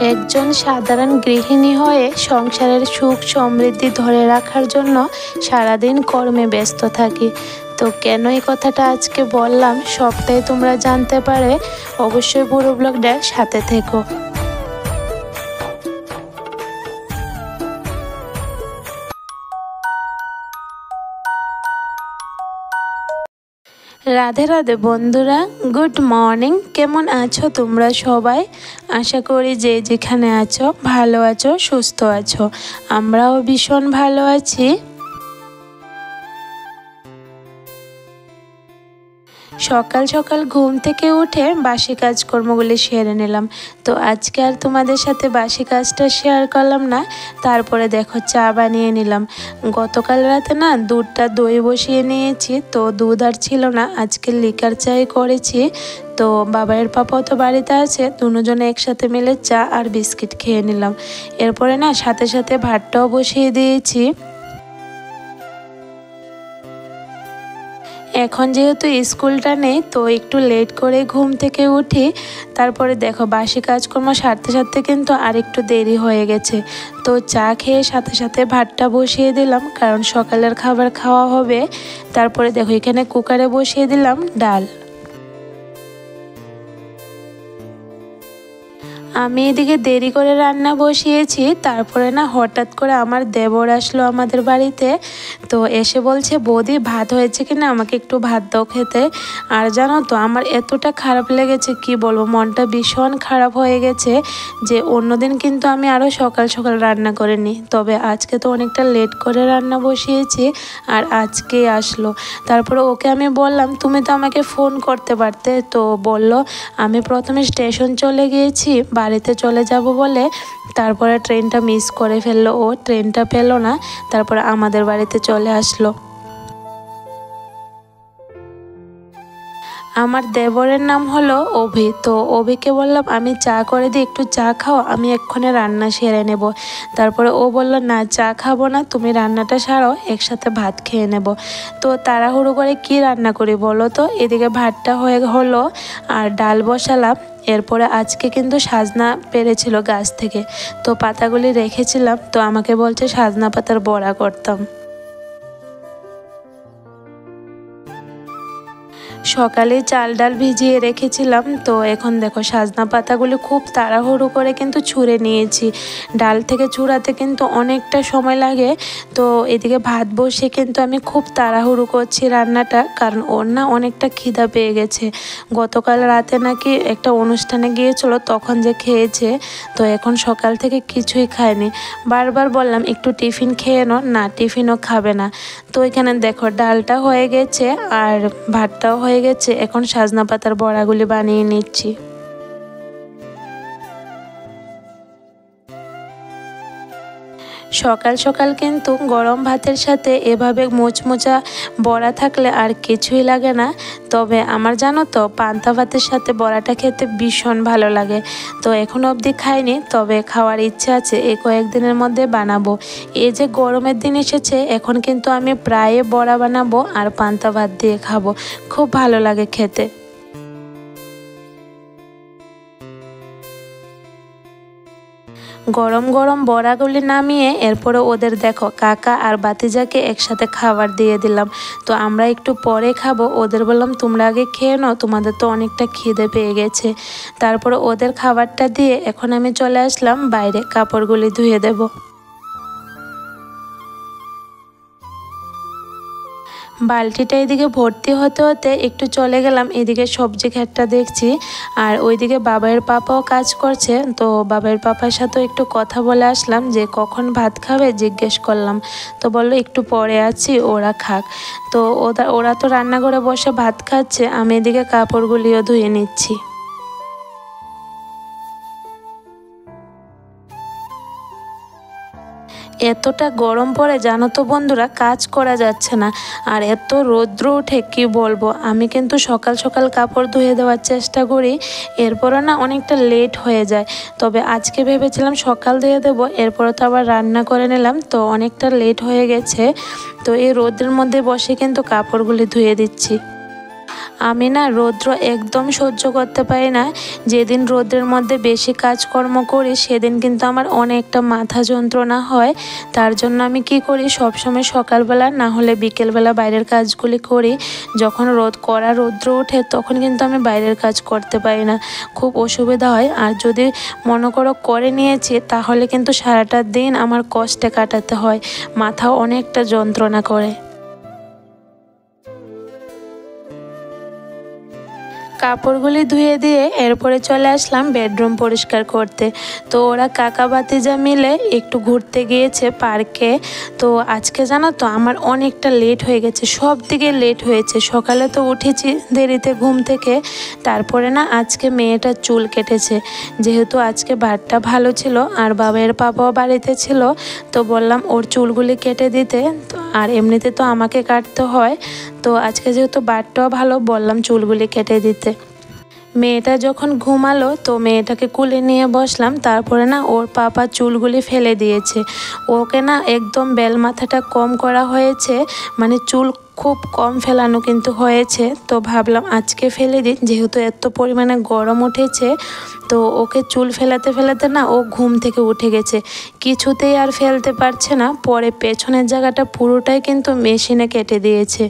একজন সাধারণ গৃহিণী হয়ে সংসারের সুখ সমৃদ্ধি ধরে রাখার জন্য সারাদিন কর্মে ব্যস্ত থাকি। তো কেন এই কথাটা আজকে বললাম সবটাই তোমরা জানতে পারে, অবশ্যই পুরো ব্লগটার সাথে থেকো। রাধে রাধে বন্ধুরা, গুড মর্নিং। কেমন আছো তোমরা সবাই? আশা করি যে যেখানে আছো ভালো আছো, সুস্থ আছো। আমরাও ভীষণ ভালো আছি। সকাল সকাল ঘুম থেকে উঠে বাসি কাজকর্মগুলি সেরে নিলাম। তো আজকে আর তোমাদের সাথে বাসি কাজটা শেয়ার করলাম না। তারপরে দেখো চা বানিয়ে নিলাম। গতকাল রাতে না দুধটা দই বসিয়ে নিয়েছি, তো দুধ আর ছিল না, আজকে লিকার চাই করেছি। তো বাবাইয়ের পাপাও তো বাড়িতে আছে, দুজনে একসাথে মিলে চা আর বিস্কিট খেয়ে নিলাম। এরপরে না সাথে সাথে ভাতটাও বসিয়ে দিয়েছি। এখন যেহেতু স্কুলটা নেই, তো একটু লেট করে ঘুম থেকে উঠি। তারপরে দেখো বাসি কাজকর্ম সারতে সারতে কিন্তু আর একটু দেরি হয়ে গেছে। তো চা খেয়ে সাথে সাথে ভাতটা বসিয়ে দিলাম, কারণ সকালের খাবার খাওয়া হবে। তারপরে দেখো এখানে কুকারে বসিয়ে দিলাম ডাল। আমি এদিকে দেরি করে রান্না বসিয়েছি। তারপরে না হঠাৎ করে আমার দেবর আসলো আমাদের বাড়িতে। তো এসে বলছে, বৌদি ভাত হয়েছে কিনা, আমাকে একটু ভাত দাও খেতে। আর জানো তো আমার এতটা খারাপ লেগেছে, কি বলবো, মনটা ভীষণ খারাপ হয়ে গেছে যে অন্যদিন কিন্তু আমি আরও সকাল সকাল রান্না করে নিই, তবে আজকে তো অনেকটা লেট করে রান্না বসিয়েছি আর আজকে আসলো। তারপরে ওকে আমি বললাম, তুমি তো আমাকে ফোন করতে পারতে। তো বলল, আমি প্রথমে স্টেশন চলে গিয়েছি বাড়িতে চলে যাব বলে, তারপরে ট্রেনটা মিস করে ফেললো, ও ট্রেনটা পেলো না, তারপরে আমাদের বাড়িতে চলে আসলো। আমার দেবরের নাম হলো অভি। তো অভিকে বললাম, আমি চা করে দিই, একটু চা খাও, আমি এক্ষুনি রান্না সেরে নেব। তারপরে ও বলল, না চা খাবো না, তুমি রান্নাটা সারো, একসাথে ভাত খেয়ে নেব। তো তাড়াহুড়ো করে কি রান্না করি বলো তো। এদিকে ভাতটা হলো আর ডাল বসালাম। এরপরে আজকে কিন্তু সাজনা পেরেছিল গাছ থেকে, তো পাতাগুলি রেখেছিলাম, তো আমাকে বলছে সাজনা পাতার বড়া করতাম। সকালে চাল ডাল ভিজিয়ে রেখেছিলাম, তো এখন দেখো সাজনা পাতাগুলি খুব তাড়াহুড়ো করে কিন্তু ছুঁড়ে নিয়েছি। ডাল থেকে ছুঁড়াতে কিন্তু অনেকটা সময় লাগে। তো এদিকে ভাত বসে কিন্তু আমি খুব তাড়াহুড়ো করছি রান্নাটা, কারণ ওর না অনেকটা খিদা পেয়ে গেছে। গতকাল রাতে নাকি একটা অনুষ্ঠানে গিয়েছিলো, তখন যে খেয়েছে, তো এখন সকাল থেকে কিছুই খায়নি। বারবার বললাম একটু টিফিন খেয়ে না, টিফিনও খাবে না। তো এখানে দেখো ডালটা হয়ে গেছে আর ভাতটাও হয়ে গেছে, এখন সাজনা পাতার বড়াগুলি বানিয়ে নিচ্ছি। সকাল সকাল কিন্তু গরম ভাতের সাথে এভাবে মোচমোচা বড়া থাকলে আর কিছুই লাগে না। তবে আমার জানো তো পান্তা ভাতের সাথে বড়াটা খেতে ভীষণ ভালো লাগে। তো এখনও অবধি খাইনি, তবে খাওয়ার ইচ্ছা আছে, এই কয়েকদিনের মধ্যে বানাবো। এই যে গরমের দিন এসেছে, এখন কিন্তু আমি প্রায় বড়া বানাবো আর পান্তা ভাত দিয়ে খাবো, খুব ভালো লাগে খেতে। গরম গরম বড়াগুলি নামিয়ে এরপরে ওদের দেখো কাকা আর বাতিজাকে একসাথে খাবার দিয়ে দিলাম। তো আমরা একটু পরে খাবো, ওদের বললাম তোমরা আগে খেয়ে নাও, তোমাদের তো অনেকটা খিদে পেয়ে গেছে। তারপরে ওদের খাবারটা দিয়ে এখন আমি চলে আসলাম বাইরে, কাপড়গুলি ধুয়ে দেবো। বালতিটা এদিকে ভর্তি হতে হতে একটু চলে গেলাম এদিকে সবজি ক্ষেতটা দেখছি, আর ওইদিকে বাবাইয়ের পাপাও কাজ করছে। তো বাবাইয়ের পাপার সাথেও একটু কথা বলে আসলাম যে কখন ভাত খাবে জিজ্ঞেস করলাম। তো বললো একটু পরে আছি, ওরা খাক। তো ওরা তো রান্নাঘরে বসে ভাত খাচ্ছে, আমি এদিকে কাপড়গুলিও ধুয়ে নিচ্ছি। এতটা গরম পড়ে জানো তো বন্ধুরা, কাজ করা যাচ্ছে না। আর এত রৌদ্র ওঠে কি বলবো। আমি কিন্তু সকাল সকাল কাপড় ধুয়ে দেওয়ার চেষ্টা করি, এরপরও না অনেকটা লেট হয়ে যায়। তবে আজকে ভেবেছিলাম সকাল ধুয়ে দেবো, এরপরে তো আবার রান্না করে নিলাম, তো অনেকটা লেট হয়ে গেছে। তো এই রোদের মধ্যে বসে কিন্তু কাপড়গুলি ধুয়ে দিচ্ছি। আমি না রৌদ্র একদম সহ্য করতে পারি না। যেদিন রৌদ্রের মধ্যে বেশি কাজকর্ম করি সেদিন কিন্তু আমার অনেকটা মাথা যন্ত্রণা হয়। তার জন্য আমি কি করি, সবসময় সকালবেলা না হলে বিকেলবেলা বাইরের কাজগুলি করি। যখন রৌদ্র ওঠে তখন কিন্তু আমি বাইরের কাজ করতে পারি না, খুব অসুবিধা হয়। আর যদি মনে করো করে নিয়েছি তাহলে কিন্তু সারাটা দিন আমার কষ্টে কাটাতে হয়, মাথা অনেকটা যন্ত্রণা করে। কাপড়গুলি ধুয়ে দিয়ে এরপরে চলে আসলাম বেডরুম পরিষ্কার করতে। তো ওরা কাকা ভাতিজা মিলে একটু ঘুরতে গিয়েছে পার্কে। তো আজকে জানো তো আমার অনেকটা লেট হয়ে গেছে, সব দিকে লেট হয়েছে। সকালে তো উঠেছি দেরিতে ঘুম থেকে, তারপরে না আজকে মেয়েটা চুল কেটেছে। যেহেতু আজকে বারটা ভালো ছিল আর বাবার পাপাও বাড়িতে ছিল, তো বললাম ওর চুলগুলি কেটে দিতে। আর এমনিতে তো আমাকে কাটতে হয়, তো আজকে যেহেতু বারটাও ভালো বললাম চুলগুলি কেটে দিতে। মেয়েটা যখন ঘুমালো তো মেয়েটাকে কুলে নিয়ে বসলাম। তারপরে না ওর পাপা চুলগুলি ফেলে দিয়েছে। ওকে না একদম বেল মাথাটা কম করা হয়েছে, মানে চুল খুব কম ফেলানো কিন্তু হয়েছে। তো ভাবলাম আজকে ফেলে দিই, যেহেতু এত পরিমাণে গরম উঠেছে। তো ওকে চুল ফেলাতে ফেলাতে না ও ঘুম থেকে উঠে গেছে, কিছুতেই আর ফেলতে পারছে না। পরে পেছনের জায়গাটা পুরোটাই কিন্তু মেশিনে কেটে দিয়েছে।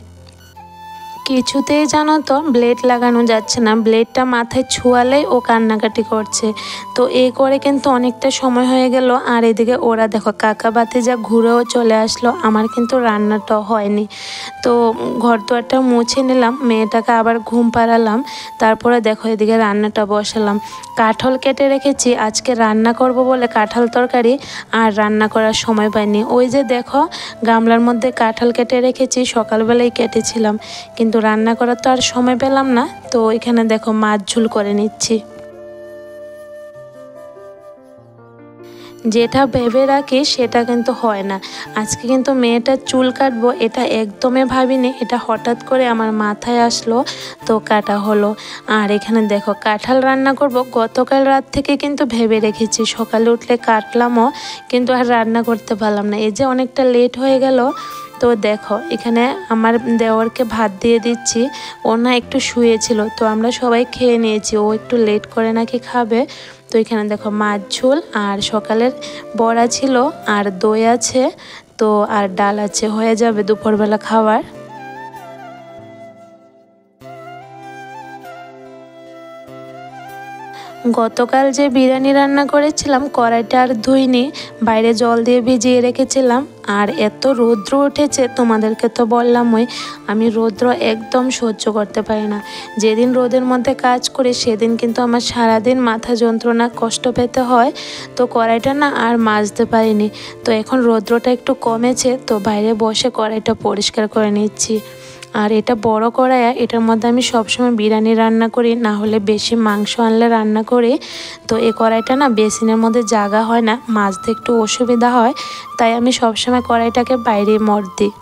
কিছুতেই জানো তো ব্লেড লাগানো যাচ্ছে না, ব্লেডটা মাথায় ছোঁয়ালেই ও কান্নাকাটি করছে। তো এই করে কিন্তু অনেকটা সময় হয়ে গেল। আর এদিকে ওরা দেখো কাকা ভাতিজা ঘুরেও চলে আসলো, আমার কিন্তু রান্নাটাও হয়নি। তো ঘর দুয়ারটা মুছে নিলাম, মেয়েটাকে আবার ঘুম পাড়ালাম। তারপরে দেখো এদিকে রান্নাটা বসালাম। কাঁঠাল কেটে রেখেছি, আজকে রান্না করব বলে কাঁঠাল তরকারি, আর রান্না করার সময় পাইনি। ওই যে দেখো গামলার মধ্যে কাঁঠাল কেটে রেখেছি, সকালবেলায় কেটেছিলাম, কিন্তু রান্না করার তো আর সময় পেলাম না। তো এখানে দেখো মাছ ঝোল করে নিচ্ছি। যেটা ভেবে রাখি সেটা কিন্তু হয় না। আজকে কিন্তু মেয়েটার চুল কাটবো এটা একদমই ভাবিনি, এটা হঠাৎ করে আমার মাথায় আসলো, তো কাটা হলো। আর এখানে দেখো কাঁঠাল রান্না করব, গতকাল রাত থেকে কিন্তু ভেবে রেখেছি, সকালে উঠলে কাটলামও, কিন্তু আর রান্না করতে পারলাম না। এই যে অনেকটা লেট হয়ে গেল। তো দেখো এখানে আমার দেওরকে ভাত দিয়ে দিচ্ছি, ও না একটু শুয়েছিল, তো আমরা সবাই খেয়ে নিয়েছি, ও একটু লেট করে নাকি খাবে। তো এখানে দেখো মাছ ঝোল আর সকালের বড়া ছিল আর দই আছে, তো আর ডাল আছে, হয়ে যাবে দুপুরবেলা খাবার। গতকাল যে বিরিয়ানি রান্না করেছিলাম কড়াইটা আর ধুইনি, বাইরে জল দিয়ে ভিজিয়ে রেখেছিলাম। আর এত রৌদ্র উঠেছে, তোমাদেরকে তো বললামই আমি রৌদ্র একদম সহ্য করতে পারি না। যেদিন রোদের মধ্যে কাজ করি সেদিন কিন্তু আমার সারাদিন মাথা যন্ত্রণা কষ্ট পেতে হয়। তো কড়াইটা না আর মাজতে পারিনি। তো এখন রৌদ্রটা একটু কমেছে, তো বাইরে বসে কড়াইটা পরিষ্কার করে নিচ্ছি। আর এটা বড় কড়াই, এটার মধ্যে আমি সবসময় বিরিয়ানি রান্না করি, না হলে বেশি মাংস আনলে রান্না করি। তো এই কড়াইটা না বেসিনের মধ্যে জায়গা হয় না, মাজতে একটু অসুবিধা হয়, তাই আমি সবসময় কড়াইটাকে বাইরে মর দিই।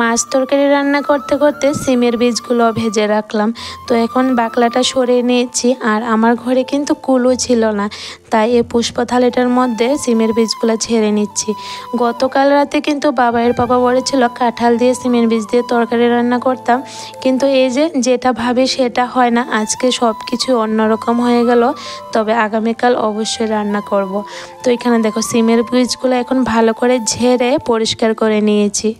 মাছ তরকারি রান্না করতে করতে সিমের বীজগুলো ভেজে রাখলাম। তো এখন বাকলাটা সরিয়ে নিয়েছি, আর আমার ঘরে কিন্তু কুলো ছিল না, তাই এই পুষ্প থালিটার মধ্যে সিমের বীজগুলো ছেড়ে নিচ্ছি। গতকাল রাতে কিন্তু বাবার পাপা বলেছিল কাঁঠাল দিয়ে সিমের বীজ দিয়ে তরকারি রান্না করতাম, কিন্তু এই যে যেটা ভাবি সেটা হয় না। আজকে সব কিছু অন্যরকম হয়ে গেল, তবে আগামীকাল অবশ্যই রান্না করব। তো এখানে দেখো সিমের বীজগুলো এখন ভালো করে ঝেড়ে পরিষ্কার করে নিয়েছি।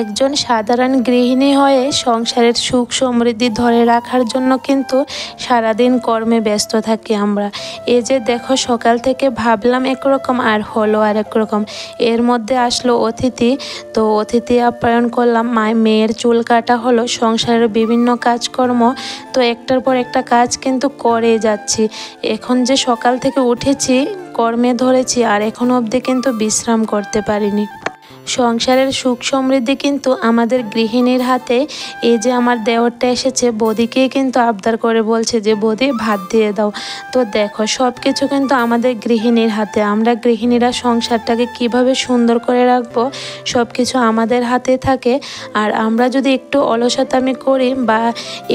একজন সাধারণ গৃহিণী হয়ে সংসারের সুখ সমৃদ্ধি ধরে রাখার জন্য কিন্তু সারাদিন কর্মে ব্যস্ত থাকি আমরা। এই যে দেখো সকাল থেকে ভাবলাম একরকম আর হলো আর একরকম। এর মধ্যে আসলো অতিথি, তো অতিথি আপ্যায়ন করলাম, মেয়ের চুল কাটা হলো, সংসারের বিভিন্ন কাজকর্ম, তো একটার পর একটা কাজ কিন্তু করে যাচ্ছি। এখন যে সকাল থেকে উঠেছি কর্মে ধরেছি, আর এখন অবধি কিন্তু বিশ্রাম করতে পারিনি। সংসারের সুখ সমৃদ্ধি কিন্তু আমাদের গৃহিণীর হাতে। এই যে আমার দেওরটা এসেছে, বৌদিকেই কিন্তু আবদার করে বলছে যে বৌদি ভাত দিয়ে দাও। তো দেখো সব কিছু কিন্তু আমাদের গৃহিণীর হাতে। আমরা গৃহিণীরা সংসারটাকে কিভাবে সুন্দর করে রাখবো সব কিছু আমাদের হাতে থাকে। আর আমরা যদি একটু অলসতামি করি বা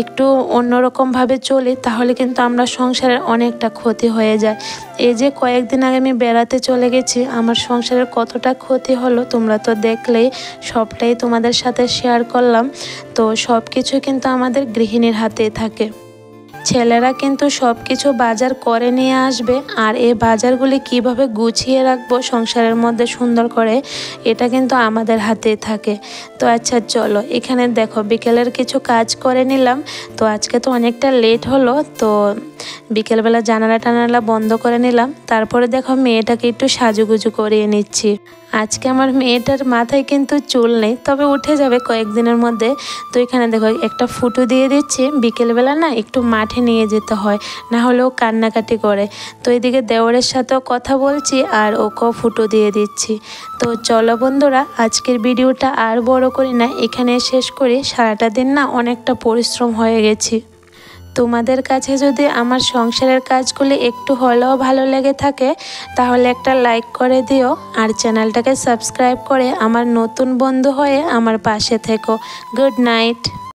একটু অন্যরকমভাবে চলি, তাহলে কিন্তু আমরা সংসারের অনেকটা ক্ষতি হয়ে যায়। এই যে কয়েকদিন আগে আমি বেড়াতে চলে গেছি, আমার সংসারের কতটা ক্ষতি হলো তোমরা তো দেখলেই সবটাই তোমাদের সাথে শেয়ার করলাম। তো সব কিছু কিন্তু আমাদের গৃহিণীর হাতেই থাকে। ছেলেরা কিন্তু সব কিছু বাজার করে নিয়ে আসবে, আর এই বাজারগুলি কিভাবে গুছিয়ে রাখবো সংসারের মধ্যে সুন্দর করে, এটা কিন্তু আমাদের হাতেই থাকে। তো আচ্ছা চলো, এখানে দেখো বিকেলের কিছু কাজ করে নিলাম। তো আজকে তো অনেকটা লেট হলো, তো বিকেলবেলা জানালা টানালা বন্ধ করে নিলাম। তারপরে দেখো মেয়েটাকে একটু সাজুগুজু করিয়ে নিচ্ছি। আজকে আমার মেয়েটার মাথায় কিন্তু চুল নেই, তবে উঠে যাবে কয়েকদিনের মধ্যে। তো এখানে দেখো একটা ফুটো দিয়ে দিচ্ছি। বিকেলবেলা না একটু মাঠে নিয়ে যেতে হয়, না হলেও কান্নাকাটি করে। তো এদিকে দেওরের সাথেও কথা বলছি আর ওকেও ফুটো দিয়ে দিচ্ছি। তো চলো বন্ধুরা, আজকের ভিডিওটা আর বড় করি না, এখানে শেষ করি। সারাটা দিন না অনেকটা পরিশ্রম হয়ে গেছি। তোমাদের কাছে যদি আমার সংসারের কাজগুলি একটু হলেও ভালো লেগে থাকে তাহলে একটা লাইক করে দিও, আর চ্যানেলটাকে সাবস্ক্রাইব করে আমার নতুন বন্ধু হয়ে আমার পাশে থেকো। Good night.